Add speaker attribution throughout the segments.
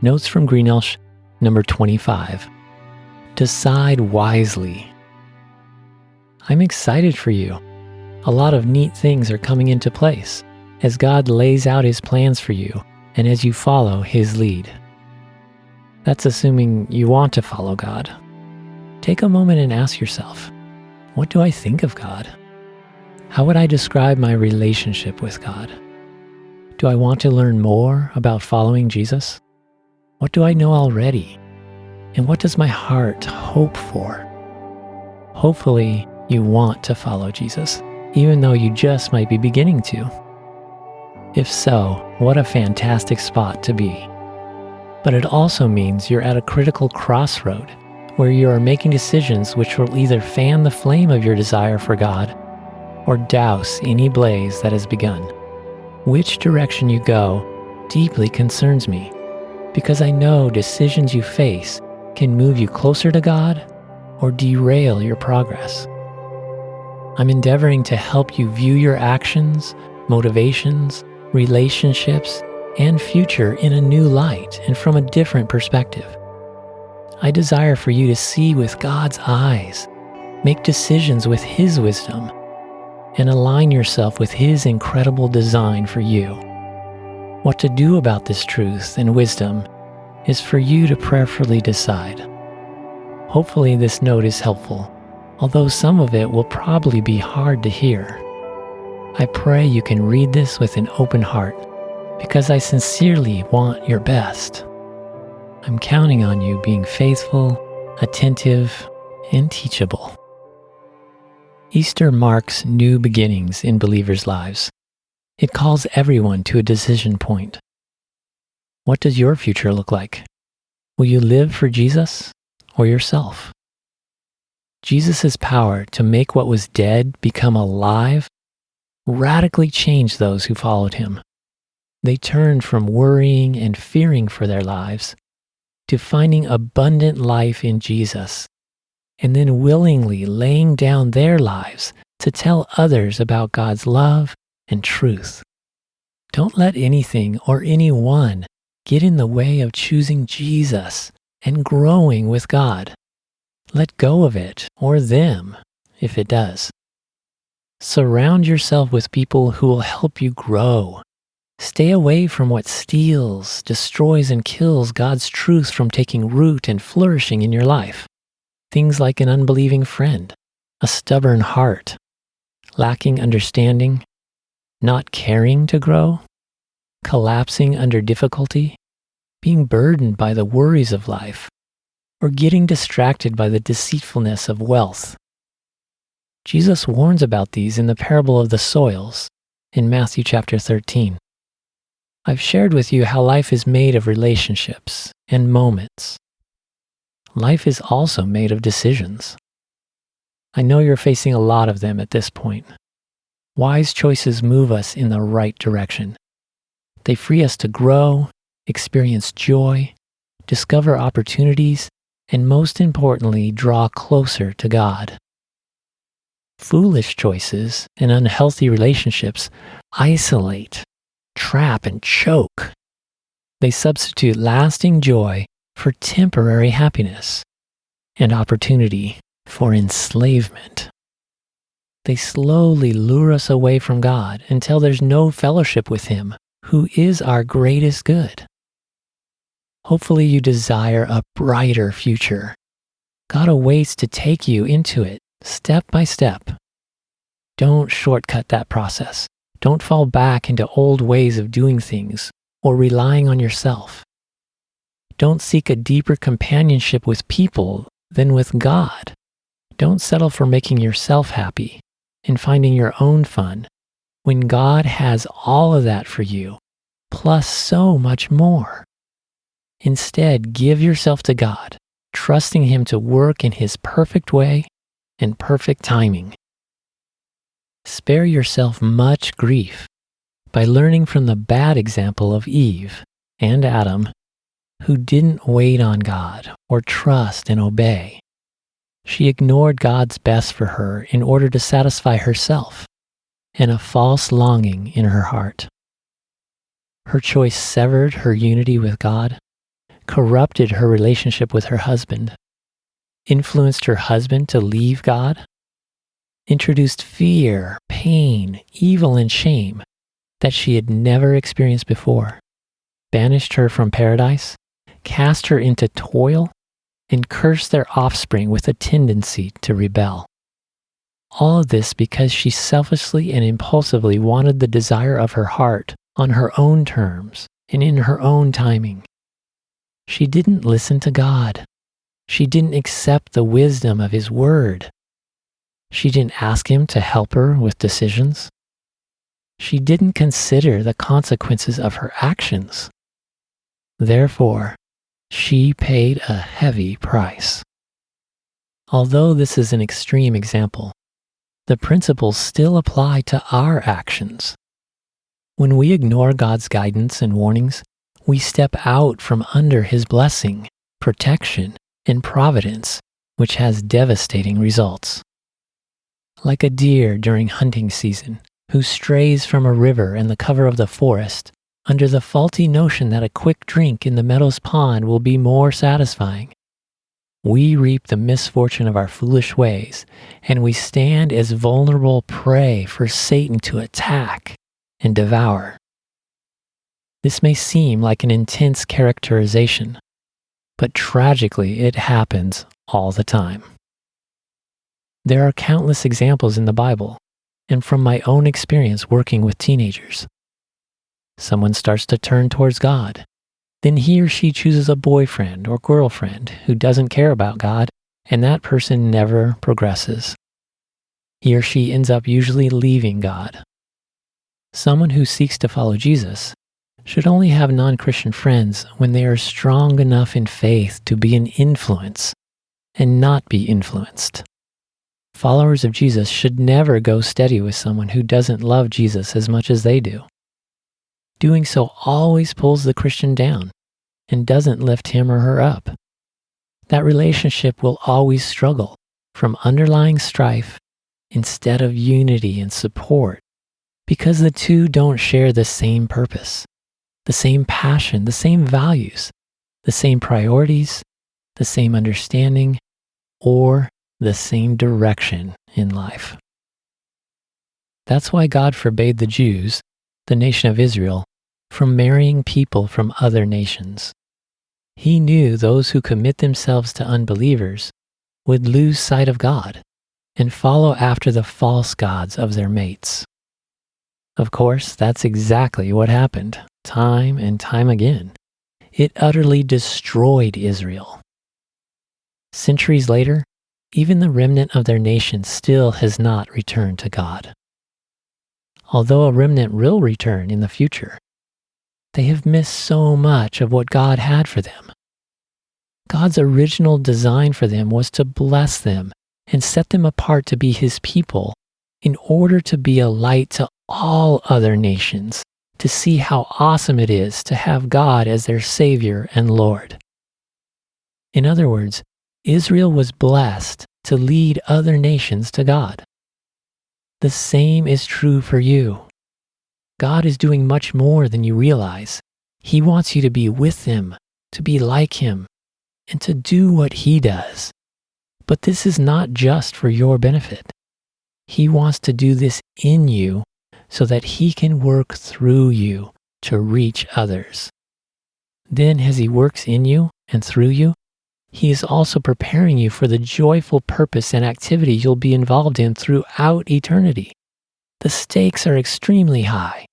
Speaker 1: Notes from Greenelsh, number 25. Decide wisely. I'm excited for you. A lot of neat things are coming into place as God lays out His plans for you and as you follow His lead. That's assuming you want to follow God. Take a moment and ask yourself, what do I think of God? How would I describe my relationship with God? Do I want to learn more about following Jesus? What do I know already? And what does my heart hope for? Hopefully, you want to follow Jesus, even though you just might be beginning to. If so, what a fantastic spot to be. But it also means you're at a critical crossroad where you are making decisions which will either fan the flame of your desire for God or douse any blaze that has begun. Which direction you go deeply concerns me, because I know decisions you face can move you closer to God or derail your progress. I'm endeavoring to help you view your actions, motivations, relationships, and future in a new light and from a different perspective. I desire for you to see with God's eyes, make decisions with His wisdom, and align yourself with His incredible design for you. What to do about this truth and wisdom is for you to prayerfully decide. Hopefully this note is helpful, although some of it will probably be hard to hear. I pray you can read this with an open heart, because I sincerely want your best. I'm counting on you being faithful, attentive, and teachable. Easter marks new beginnings in believers' lives. It calls everyone to a decision point. What does your future look like? Will you live for Jesus or yourself? Jesus' power to make what was dead become alive radically changed those who followed Him. They turned from worrying and fearing for their lives to finding abundant life in Jesus, and then willingly laying down their lives to tell others about God's love and truth. Don't let anything or anyone get in the way of choosing Jesus and growing with God. Let go of it or them if it does. Surround yourself with people who will help you grow. Stay away from what steals, destroys, and kills God's truth from taking root and flourishing in your life. Things like an unbelieving friend, a stubborn heart, lacking understanding, not caring to grow, collapsing under difficulty, being burdened by the worries of life, or getting distracted by the deceitfulness of wealth. Jesus warns about these in the parable of the soils in Matthew chapter 13. I've shared with you how life is made of relationships and moments. Life is also made of decisions. I know you're facing a lot of them at this point. Wise choices move us in the right direction. They free us to grow, experience joy, discover opportunities, and most importantly, draw closer to God. Foolish choices and unhealthy relationships isolate, trap, and choke. They substitute lasting joy for temporary happiness and opportunity for enslavement. They slowly lure us away from God until there's no fellowship with Him, who is our greatest good. Hopefully you desire a brighter future. God awaits to take you into it step by step. Don't shortcut that process. Don't fall back into old ways of doing things or relying on yourself. Don't seek a deeper companionship with people than with God. Don't settle for making yourself happy and finding your own fun when God has all of that for you, plus so much more. Instead, give yourself to God, trusting Him to work in His perfect way and perfect timing. Spare yourself much grief by learning from the bad example of Eve and Adam, who didn't wait on God or trust and obey. She ignored God's best for her in order to satisfy herself and a false longing in her heart. Her choice severed her unity with God, corrupted her relationship with her husband, influenced her husband to leave God, introduced fear, pain, evil, and shame that she had never experienced before, banished her from paradise, cast her into toil, and cursed their offspring with a tendency to rebel. All of this because she selfishly and impulsively wanted the desire of her heart on her own terms and in her own timing. She didn't listen to God. She didn't accept the wisdom of His Word. She didn't ask Him to help her with decisions. She didn't consider the consequences of her actions. Therefore, she paid a heavy price. Although this is an extreme example, the principles still apply to our actions. When we ignore God's guidance and warnings, we step out from under His blessing, protection, and providence, which has devastating results. Like a deer during hunting season, who strays from a river and the cover of the forest, under the faulty notion that a quick drink in the meadow's pond will be more satisfying. We reap the misfortune of our foolish ways, and we stand as vulnerable prey for Satan to attack and devour. This may seem like an intense characterization, but tragically it happens all the time. There are countless examples in the Bible, and from my own experience working with teenagers. Someone starts to turn towards God. Then he or she chooses a boyfriend or girlfriend who doesn't care about God, and that person never progresses. He or she ends up usually leaving God. Someone who seeks to follow Jesus should only have non-Christian friends when they are strong enough in faith to be an influence and not be influenced. Followers of Jesus should never go steady with someone who doesn't love Jesus as much as they do. Doing so always pulls the Christian down and doesn't lift him or her up. That relationship will always struggle from underlying strife instead of unity and support because the two don't share the same purpose, the same passion, the same values, the same priorities, the same understanding, or the same direction in life. That's why God forbade the Jews, the nation of Israel, from marrying people from other nations. He knew those who commit themselves to unbelievers would lose sight of God and follow after the false gods of their mates. Of course, that's exactly what happened, time and time again. It utterly destroyed Israel. Centuries later, even the remnant of their nation still has not returned to God. Although a remnant will return in the future, they have missed so much of what God had for them. God's original design for them was to bless them and set them apart to be His people in order to be a light to all other nations, to see how awesome it is to have God as their Savior and Lord. In other words, Israel was blessed to lead other nations to God. The same is true for you. God is doing much more than you realize. He wants you to be with Him, to be like Him, and to do what He does. But this is not just for your benefit. He wants to do this in you so that He can work through you to reach others. Then as He works in you and through you, He is also preparing you for the joyful purpose and activity you'll be involved in throughout eternity. The stakes are extremely high.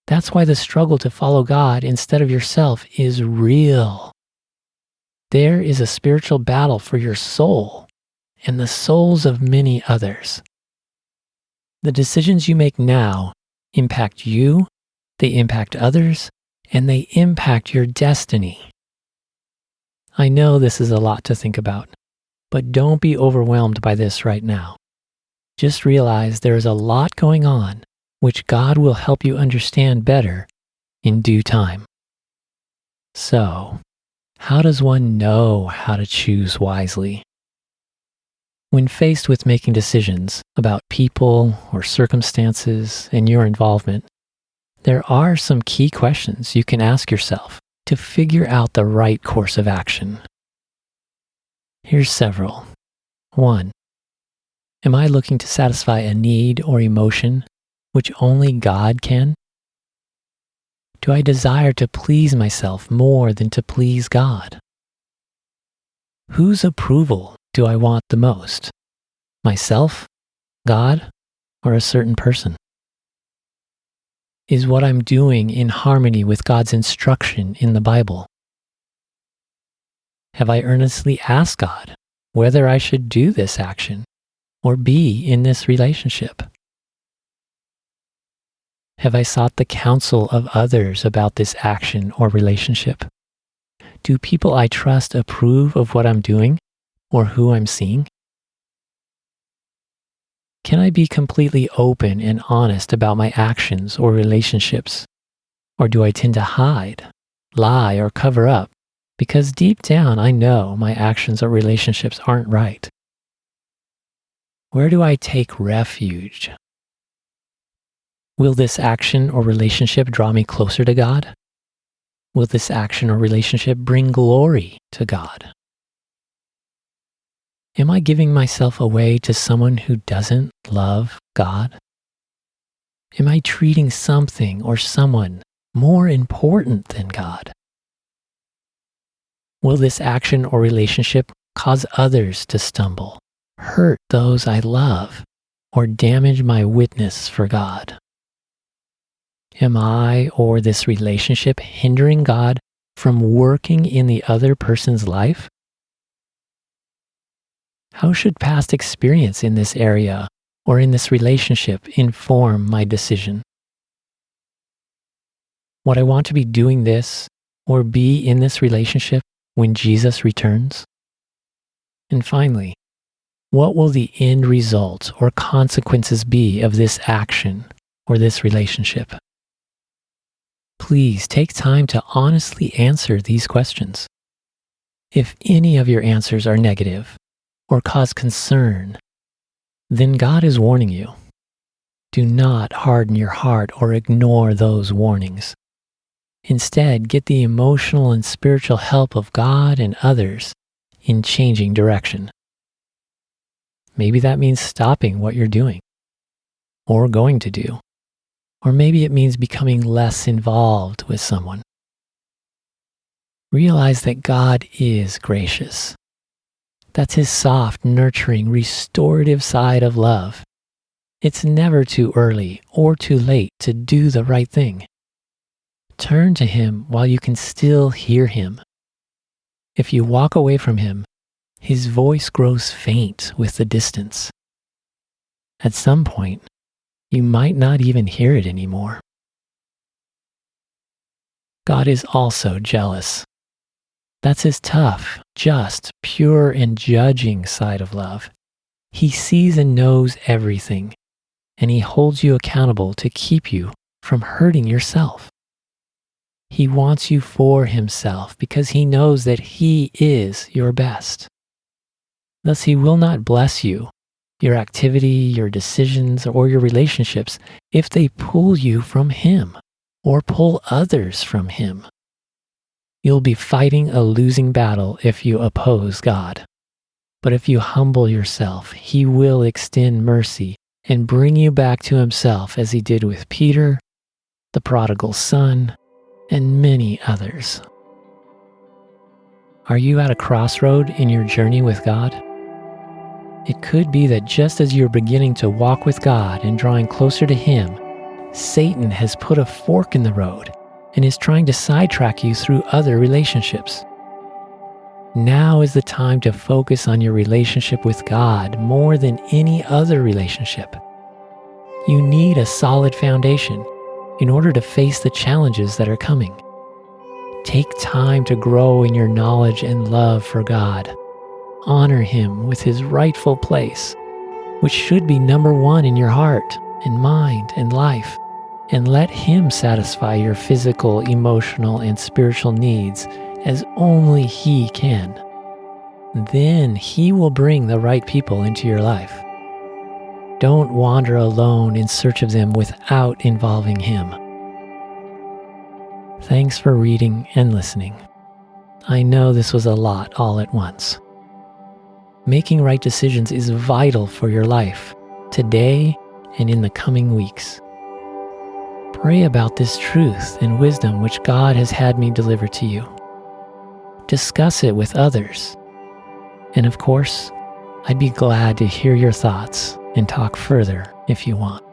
Speaker 1: That's why the struggle to follow God instead of yourself is real. There is a spiritual battle for your soul and the souls of many others. The decisions you make now impact you, they impact others, and they impact your destiny. I know this is a lot to think about, but don't be overwhelmed by this right now. Just realize there is a lot going on which God will help you understand better in due time. So, how does one know how to choose wisely? When faced with making decisions about people or circumstances and your involvement, there are some key questions you can ask yourself to figure out the right course of action. Here's several. 1. Am I looking to satisfy a need or emotion which only God can? Do I desire to please myself more than to please God? Whose approval do I want the most? Myself, God, or a certain person? Is what I'm doing in harmony with God's instruction in the Bible? Have I earnestly asked God whether I should do this action or be in this relationship? Have I sought the counsel of others about this action or relationship? Do people I trust approve of what I'm doing or who I'm seeing? Can I be completely open and honest about my actions or relationships? Or do I tend to hide, lie, or cover up because deep down I know my actions or relationships aren't right? Where do I take refuge? Will this action or relationship draw me closer to God? Will this action or relationship bring glory to God? Am I giving myself away to someone who doesn't love God? Am I treating something or someone more important than God? Will this action or relationship cause others to stumble, hurt those I love, or damage my witness for God? Am I or this relationship hindering God from working in the other person's life? How should past experience in this area or in this relationship inform my decision? Would I want to be doing this or be in this relationship when Jesus returns? And finally, what will the end result or consequences be of this action or this relationship? Please take time to honestly answer these questions. If any of your answers are negative or cause concern, then God is warning you. Do not harden your heart or ignore those warnings. Instead, get the emotional and spiritual help of God and others in changing direction. Maybe that means stopping what you're doing or going to do. Or maybe it means becoming less involved with someone. Realize that God is gracious. That's his soft, nurturing, restorative side of love. It's never too early or too late to do the right thing. Turn to him while you can still hear him. If you walk away from him, his voice grows faint with the distance. At some point, you might not even hear it anymore. God is also jealous. That's his tough, just, pure, and judging side of love. He sees and knows everything, and he holds you accountable to keep you from hurting yourself. He wants you for himself because he knows that he is your best. Thus, he will not bless you, your activity, your decisions, or your relationships if they pull you from him or pull others from him. You'll be fighting a losing battle if you oppose God. But if you humble yourself, he will extend mercy and bring you back to himself as he did with Peter, the prodigal son, and many others. Are you at a crossroad in your journey with God? It could be that just as you're beginning to walk with God and drawing closer to him, Satan has put a fork in the road and is trying to sidetrack you through other relationships. Now is the time to focus on your relationship with God more than any other relationship. You need a solid foundation in order to face the challenges that are coming. Take time to grow in your knowledge and love for God. Honor him with his rightful place, which should be number one in your heart and mind and life, and let him satisfy your physical, emotional, and spiritual needs as only he can. Then he will bring the right people into your life. Don't wander alone in search of them without involving him. Thanks for reading and listening. I know this was a lot all at once. Making right decisions is vital for your life, today and in the coming weeks. Pray about this truth and wisdom which God has had me deliver to you. Discuss it with others. And of course, I'd be glad to hear your thoughts and talk further if you want.